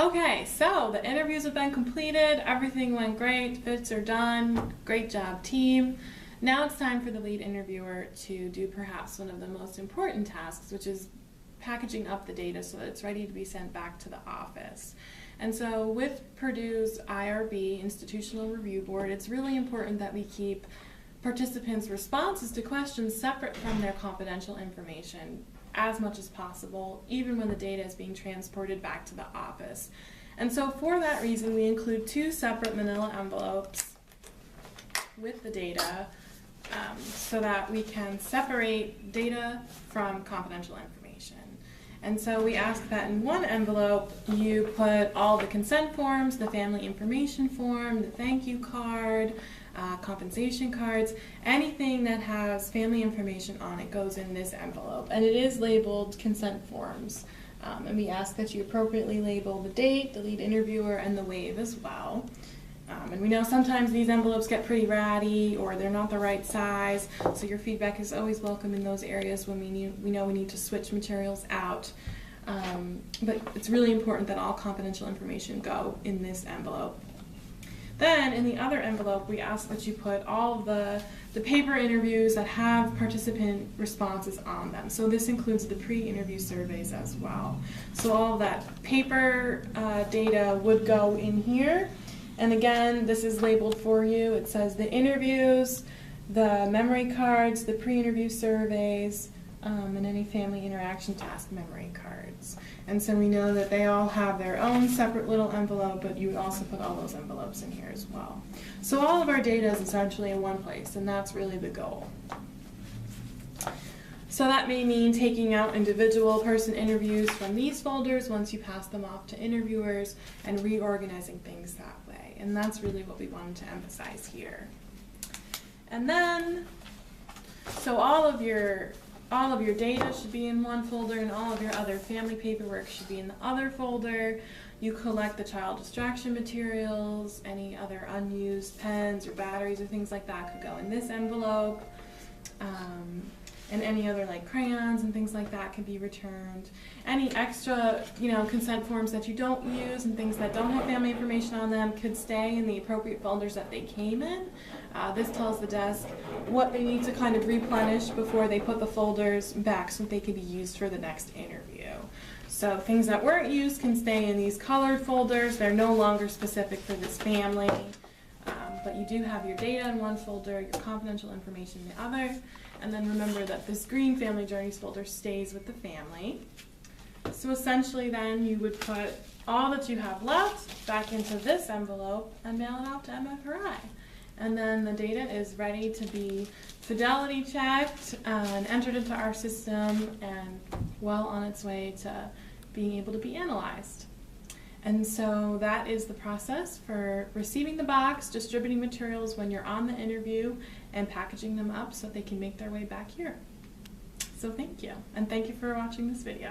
Okay, so the interviews have been completed, everything went great, fits are done, great job team. Now it's time for the lead interviewer to do perhaps one of the most important tasks, which is packaging up the data so that it's ready to be sent back to the office. And so with Purdue's IRB, Institutional Review Board, it's really important that we keep participants' responses to questions separate from their confidential information as much as possible, even when the data is being transported back to the office. And so for that reason, we include two separate manila envelopes with the data so that we can separate data from confidential information. And so we ask that in one envelope you put all the consent forms, the family information form, the thank you card, compensation cards, anything that has family information on it goes in this envelope. And it is labeled consent forms. And we ask that you appropriately label the date, the lead interviewer, and the waive as well. And we know sometimes these envelopes get pretty ratty or they're not the right size, so your feedback is always welcome in those areas when we know we need to switch materials out. But it's really important that all confidential information go in this envelope. Then in the other envelope, we ask that you put all of the paper interviews that have participant responses on them. So this includes the pre-interview surveys as well. So all of that paper data would go in here. And again, this is labeled for you. It says the interviews, the memory cards, the pre-interview surveys, and any family interaction task memory cards. And so we know that they all have their own separate little envelope, but you would also put all those envelopes in here as well. So all of our data is essentially in one place, and that's really the goal. So that may mean taking out individual person interviews from these folders once you pass them off to interviewers and reorganizing things that way. And that's really what we wanted to emphasize here. And then, so all of your data should be in one folder, and all of your other family paperwork should be in the other folder. You collect the child distraction materials, any other unused pens or batteries or things like that could go in this envelope. And any other like crayons and things like that can be returned. Any extra, consent forms that you don't use and things that don't have family information on them could stay in the appropriate folders that they came in. This tells the desk what they need to kind of replenish before they put the folders back so that they can be used for the next interview. So things that weren't used can stay in these colored folders. They're no longer specific for this family. But you do have your data in one folder, your confidential information in the other, and then remember that this green Family Journeys folder stays with the family. So essentially then you would put all that you have left back into this envelope and mail it out to MFRI. And then the data is ready to be fidelity checked and entered into our system and well on its way to being able to be analyzed. And so that is the process for receiving the box, distributing materials when you're on the interview, and packaging them up so they can make their way back here. So thank you, and thank you for watching this video.